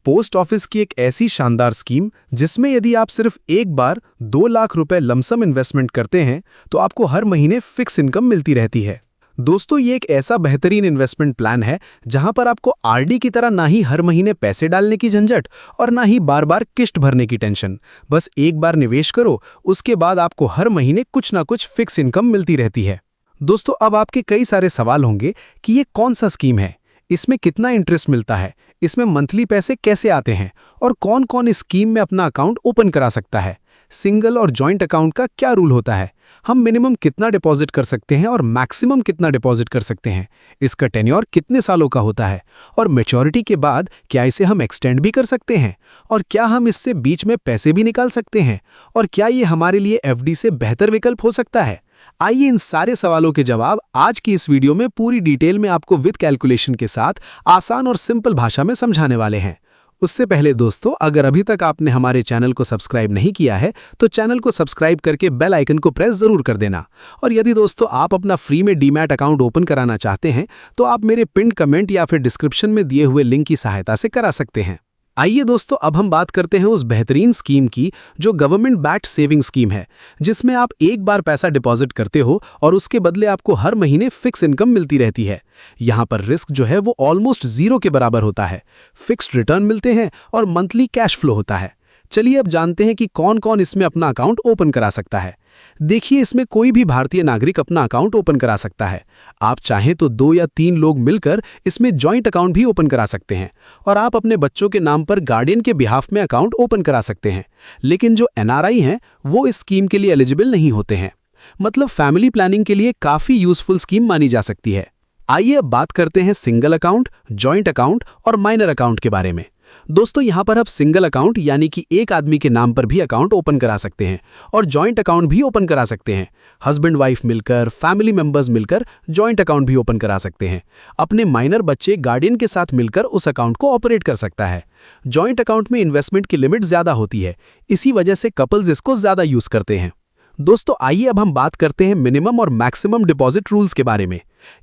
Post office की एक ऐसी शानदार स्कीम जिसमें यदि आप सिर्फ एक बार 2 लाख रुपए लमसम इन्वेस्टमेंट करते हैं तो आपको हर महीने फिक्स इनकम मिलती रहती है। दोस्तों, ये एक ऐसा बेहतरीन इन्वेस्टमेंट प्लान है जहां पर आपको आरडी की तरह ना ही हर महीने पैसे डालने की झंझट और ना ही बार बार किश्त भरने की टेंशन। बस एक बार निवेश करो, उसके बाद आपको हर महीने कुछ ना कुछ फिक्स इनकम मिलती रहती है। दोस्तों, अब आपके कई सारे सवाल होंगे कि ये कौन सा स्कीम है, इसमें कितना इंटरेस्ट मिलता है, इसमें मंथली पैसे कैसे आते हैं और कौन कौन इस स्कीम में अपना अकाउंट ओपन करा सकता है, सिंगल और जॉइंट अकाउंट का क्या रूल होता है, हम मिनिमम कितना डिपॉजिट कर सकते हैं और मैक्सिमम कितना डिपॉजिट कर सकते हैं, इसका टेन्योर कितने सालों का होता है और मैच्योरिटी के बाद क्या इसे हम एक्सटेंड भी कर सकते हैं और क्या हम इससे बीच में पैसे भी निकाल सकते हैं और क्या ये हमारे लिए एफडी से बेहतर विकल्प हो सकता है। आइए इन सारे सवालों के जवाब आज की इस वीडियो में पूरी डिटेल में आपको विद कैलकुलेशन के साथ आसान और सिंपल भाषा में समझाने वाले हैं। उससे पहले दोस्तों, अगर अभी तक आपने हमारे चैनल को सब्सक्राइब नहीं किया है तो चैनल को सब्सक्राइब करके बेल आइकन को प्रेस जरूर कर देना। और यदि दोस्तों आप अपना फ्री में डीमैट अकाउंट ओपन कराना चाहते हैं तो आप मेरे पिन कमेंट या फिर डिस्क्रिप्शन में दिए हुए लिंक की सहायता से करा सकते हैं। आइए दोस्तों, अब हम बात करते हैं उस बेहतरीन स्कीम की जो गवर्नमेंट बैक्ड सेविंग स्कीम है, जिसमें आप एक बार पैसा डिपॉजिट करते हो और उसके बदले आपको हर महीने फिक्स इनकम मिलती रहती है। यहाँ पर रिस्क जो है वो ऑलमोस्ट जीरो के बराबर होता है, फिक्स्ड रिटर्न मिलते हैं और मंथली कैश फ्लो होता है। चलिए अब जानते हैं कि कौन कौन इसमें अपना अकाउंट ओपन करा सकता है। देखिए, इसमें कोई भी भारतीय नागरिक अपना अकाउंट ओपन करा सकता है। आप चाहें तो 2 या 3 लोग मिलकर इसमें जॉइंट अकाउंट भी ओपन करा सकते हैं और आप अपने बच्चों के नाम पर गार्डियन के बिहाफ में अकाउंट ओपन करा सकते हैं। लेकिन जो एनआरआई हैं वो इस स्कीम के लिए एलिजिबल नहीं होते हैं। मतलब फैमिली प्लानिंग के लिए काफी यूजफुल स्कीम मानी जा सकती है। आइए अब बात करते हैं सिंगल अकाउंट, जॉइंट अकाउंट और माइनर अकाउंट के बारे में। दोस्तों, यहां पर आप सिंगल अकाउंट यानी कि एक आदमी के नाम पर भी अकाउंट ओपन करा सकते हैं और जॉइंट अकाउंट भी ओपन करा सकते हैं। हस्बैंड वाइफ मिलकर, फैमिली मेंबर्स मिलकर जॉइंट अकाउंट भी ओपन करा सकते हैं। अपने माइनर बच्चे गार्डियन के साथ मिलकर उस अकाउंट को ऑपरेट कर सकता है। जॉइंट अकाउंट में इन्वेस्टमेंट की लिमिट ज्यादा होती है, इसी वजह से कपल्स इसको ज्यादा यूज करते हैं। दोस्तों, आइए अब हम बात करते हैं मिनिमम और मैक्सिमम डिपॉजिट रूल्स के बारे में।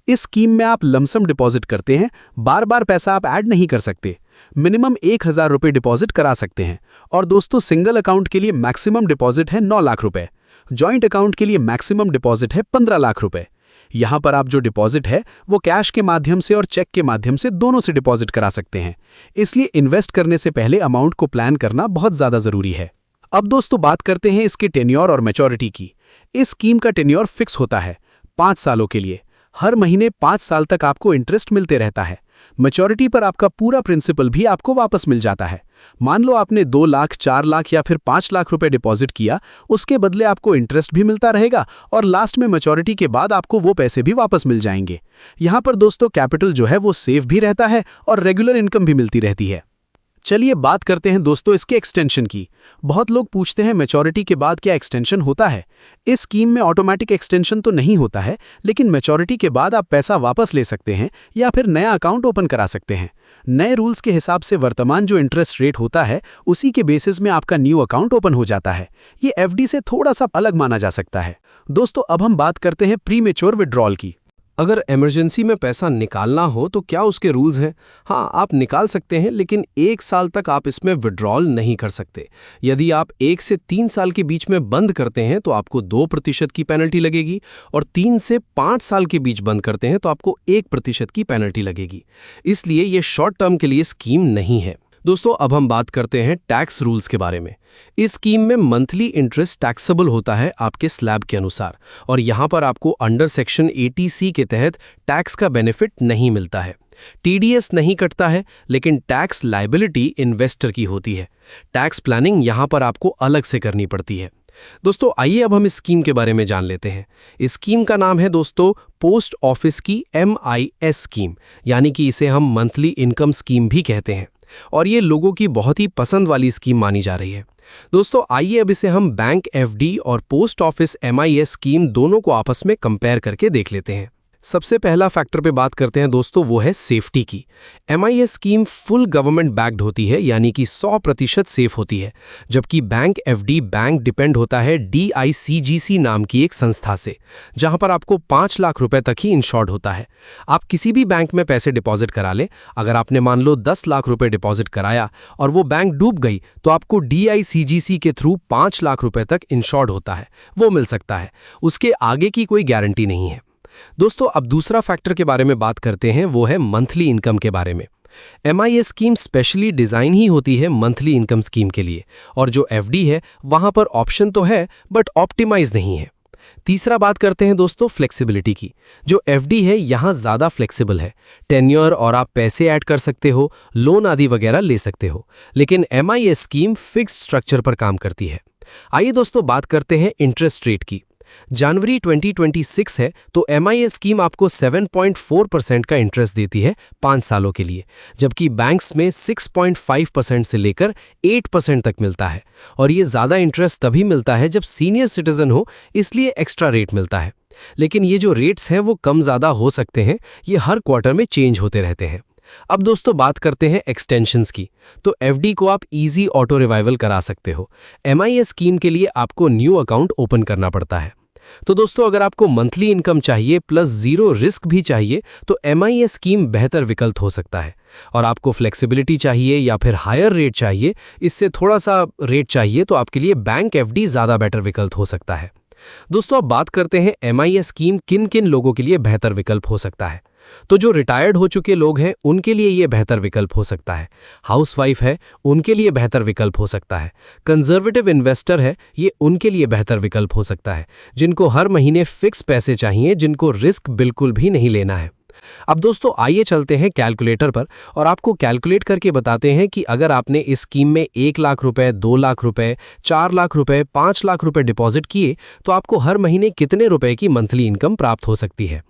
इस स्कीम में आप लमसम डिपॉजिट करते हैं, बार बार पैसा आप ऐड नहीं कर सकते। मिनिमम 1000 रुपये डिपॉजिट करा सकते हैं। और दोस्तों, सिंगल अकाउंट के लिए मैक्सिमम डिपॉजिट है 9 लाख रुपए, जॉइंट अकाउंट के लिए मैक्सिमम डिपॉजिट है 15 लाख रुपए। यहां पर आप जो डिपॉजिट है वो कैश के माध्यम से और चेक के माध्यम से दोनों से डिपॉजिट करा सकते हैं। इसलिए इन्वेस्ट करने से पहले अमाउंट को प्लान करना बहुत ज्यादा जरूरी है। अब दोस्तों, बात करते हैं इसके टेन्योर और मैच्योरिटी की। इस स्कीम का टेन्योर फिक्स होता है 5 सालों के लिए। हर महीने 5 साल तक आपको इंटरेस्ट मिलते रहता है। मैच्योरिटी पर आपका पूरा प्रिंसिपल भी आपको वापस मिल जाता है। मान लो आपने 2 लाख, 4 लाख या फिर 5 लाख रुपए डिपॉजिट किया, उसके बदले आपको इंटरेस्ट भी मिलता रहेगा और लास्ट में मैच्योरिटी के बाद आपको वो पैसे भी वापस मिल जाएंगे। यहाँ पर दोस्तों कैपिटल जो है वो सेफ भी रहता है और रेगुलर इनकम भी मिलती रहती है। चलिए बात करते हैं दोस्तों इसके एक्सटेंशन की। बहुत लोग पूछते हैं मैच्योरिटी के बाद क्या एक्सटेंशन होता है। इस स्कीम में ऑटोमेटिक एक्सटेंशन तो नहीं होता है, लेकिन मैच्योरिटी के बाद आप पैसा वापस ले सकते हैं या फिर नया अकाउंट ओपन करा सकते हैं। नए रूल्स के हिसाब से वर्तमान जो इंटरेस्ट रेट होता है उसी के बेसिस में आपका न्यू अकाउंट ओपन हो जाता है। ये एफडी से थोड़ा सा अलग माना जा सकता है। दोस्तों, अब हम बात करते हैं प्री मैच्योर विड्रॉल की। अगर इमरजेंसी में पैसा निकालना हो तो क्या उसके रूल्स हैं? हाँ, आप निकाल सकते हैं, लेकिन 1 साल तक आप इसमें विड्रॉल नहीं कर सकते। यदि आप 1 से 3 साल के बीच में बंद करते हैं तो आपको 2% की पेनल्टी लगेगी और 3 से 5 साल के बीच बंद करते हैं तो आपको 1% की पेनल्टी लगेगी। इसलिए ये शॉर्ट टर्म के लिए स्कीम नहीं है। दोस्तों, अब हम बात करते हैं टैक्स रूल्स के बारे में। इस स्कीम में मंथली इंटरेस्ट टैक्सेबल होता है आपके स्लैब के अनुसार और यहाँ पर आपको अंडर सेक्शन 80C के तहत टैक्स का बेनिफिट नहीं मिलता है। टीडीएस नहीं कटता है, लेकिन टैक्स लायबिलिटी इन्वेस्टर की होती है। टैक्स प्लानिंग यहाँ पर आपको अलग से करनी पड़ती है। दोस्तों, आइए अब हम इस स्कीम के बारे में जान लेते हैं। इस स्कीम का नाम है दोस्तों पोस्ट ऑफिस की MIS स्कीम, यानी कि इसे हम मंथली इनकम स्कीम भी कहते हैं और ये लोगों की बहुत ही पसंद वाली स्कीम मानी जा रही है। दोस्तों, आइए अब इसे हम बैंक FD और पोस्ट ऑफिस MIS स्कीम दोनों को आपस में कंपेयर करके देख लेते हैं। सबसे पहला फैक्टर पे बात करते हैं दोस्तों, वो है सेफ्टी की। MIS scheme full government backed होती है, यानी कि 100% सेफ होती है, जबकि बैंक FD बैंक डिपेंड होता है DICGC नाम की एक संस्था से, जहां पर आपको 5 लाख रुपए तक ही इंश्योर्ड होता है। आप किसी भी बैंक में पैसे डिपॉजिट करा लें, अगर आपने मान लो 10 लाख रुपए डिपॉजिट कराया और वो बैंक डूब गई तो आपको DICGC के थ्रू 5 लाख रुपए तक इंश्योर्ड होता है, वो मिल सकता है। उसके आगे की कोई गारंटी नहीं है। दोस्तों अब दूसरा फैक्टर के बारे में बात करते हैं, वो है मंथली इनकम के बारे में। MIS स्कीम स्पेशली डिज़ाइन ही होती है मंथली इनकम स्कीम के लिए, और जो FD है वहां पर ऑप्शन तो है बट ऑप्टिमाइज नहीं है। तीसरा बात करते हैं दोस्तों फ्लेक्सिबिलिटी की। जो FD है यहाँ ज़्यादा फ्लेक्सिबल है, टेन्योर और आप पैसे ऐड कर सकते हो, लोन आदि वगैरह ले सकते हो, लेकिन MIS स्कीम फिक्स्ड स्ट्रक्चर पर काम करती है। आइए दोस्तों बात करते हैं इंटरेस्ट रेट की। जनवरी 2026 है तो MIS स्कीम आपको 7.4% का इंटरेस्ट देती है 5 सालों के लिए, जबकि बैंक्स में 6.5% से लेकर 8% तक मिलता है। और ये ज़्यादा इंटरेस्ट तभी मिलता है जब सीनियर सिटीजन हो, इसलिए एक्स्ट्रा रेट मिलता है। लेकिन ये जो रेट्स हैं वो कम ज़्यादा हो सकते हैं, ये हर क्वार्टर में चेंज होते रहते हैं। अब दोस्तों बात करते हैं एक्सटेंशंस की। तो FD को आप इजी ऑटो रिवाइवल करा सकते हो। MIS स्कीम के लिए आपको न्यू अकाउंट ओपन करना पड़ता है। तो दोस्तों अगर आपको मंथली इनकम चाहिए प्लस जीरो रिस्क भी चाहिए तो MIS स्कीम बेहतर विकल्प हो सकता है। और आपको फ्लेक्सिबिलिटी चाहिए या फिर हायर रेट चाहिए, इससे थोड़ा सा रेट चाहिए, तो आपके लिए बैंक FD ज़्यादा बेटर विकल्प हो सकता है। दोस्तों अब बात करते हैं MIS स्कीम किन किन लोगों के लिए बेहतर विकल्प हो सकता है। तो जो रिटायर्ड हो चुके लोग हैं उनके लिए ये बेहतर विकल्प हो सकता है। हाउसवाइफ है उनके लिए बेहतर विकल्प हो सकता है। कंजर्वेटिव इन्वेस्टर है, ये उनके लिए बेहतर विकल्प हो सकता है। जिनको हर महीने फिक्स पैसे चाहिए, जिनको रिस्क बिल्कुल भी नहीं लेना है। अब दोस्तों आइए चलते हैं कैलकुलेटर पर और आपको कैलकुलेट करके बताते हैं कि अगर आपने इस स्कीम में 1 लाख रुपए, 2 लाख रुपए, 4 लाख रुपए, 5 लाख रुपए डिपॉजिट किए तो आपको हर महीने कितने रुपए की मंथली इनकम प्राप्त हो सकती है।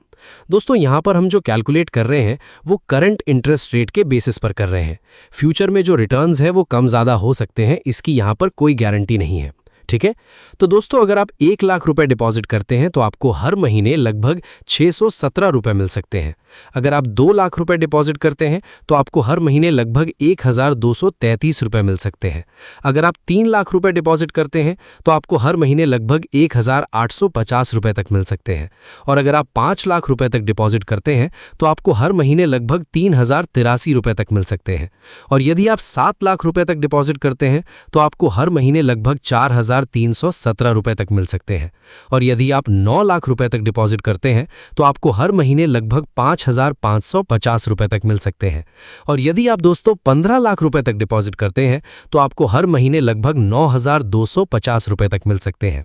दोस्तों यहाँ पर हम जो कैलकुलेट कर रहे हैं वो करंट इंटरेस्ट रेट के बेसिस पर कर रहे हैं। फ्यूचर में जो रिटर्न्स है वो कम ज़्यादा हो सकते हैं, इसकी यहाँ पर कोई गारंटी नहीं है। ठीक है, तो दोस्तों अगर आप 1 लाख रुपए डिपॉजिट करते हैं तो आपको हर महीने लगभग 617 रुपए मिल सकते हैं। अगर आप 2 लाख रुपए डिपॉजिट करते हैं तो आपको हर महीने लगभग 1233 रुपए मिल सकते हैं। अगर आप 3 लाख रुपए डिपॉजिट करते हैं तो आपको हर महीने लगभग 1850 रुपए तक मिल सकते हैं। और अगर आप 5 लाख रुपए तक डिपॉजिट करते हैं तो आपको हर महीने लगभग 3083 रुपए तक मिल सकते हैं। और यदि आप 7 लाख रुपए तक डिपॉजिट करते हैं तो आपको हर महीने लगभग 4317 रुपए तक मिल सकते हैं। और यदि आप 9 लाख रुपए तक डिपॉजिट करते हैं तो आपको हर महीने लगभग 5550 रुपए तक मिल सकते हैं। और यदि आप दोस्तों 15 लाख रुपए तक डिपॉजिट करते हैं तो आपको हर महीने लगभग 9250 रुपए तक मिल सकते हैं।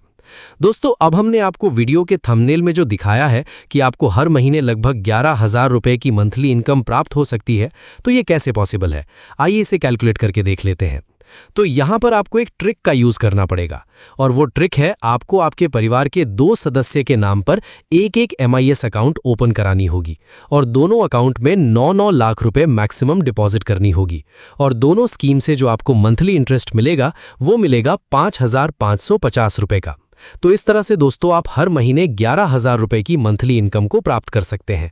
दोस्तों अब हमने आपको वीडियो के थंबनेल में जो दिखाया है कि आपको हर महीने लगभग 11,000 रुपए की मंथली इनकम प्राप्त हो सकती है, तो ये कैसे पॉसिबल है, आइए इसे कैलकुलेट करके देख लेते हैं। तो यहाँ पर आपको एक ट्रिक का यूज करना पड़ेगा, और वो ट्रिक है आपको आपके परिवार के 2 सदस्य के नाम पर एक MIS अकाउंट ओपन करानी होगी और दोनों अकाउंट में 9-9 लाख रुपए मैक्सिमम डिपॉजिट करनी होगी। और दोनों स्कीम से जो आपको मंथली इंटरेस्ट मिलेगा वो मिलेगा 5,550 रुपए का। तो इस तरह से दोस्तों आप हर महीने 11,000 रुपए की मंथली इनकम को प्राप्त कर सकते हैं।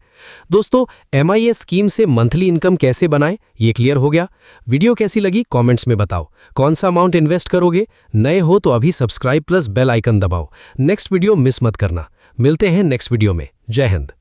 दोस्तों MIS स्कीम से मंथली इनकम कैसे बनाएं, ये क्लियर हो गया। वीडियो कैसी लगी कमेंट्स में बताओ। कौन सा अमाउंट इन्वेस्ट करोगे? नए हो तो अभी सब्सक्राइब प्लस बेल आइकन दबाओ। नेक्स्ट वीडियो मिस मत करना। मिलते हैं नेक्स्ट वीडियो में। जय हिंद।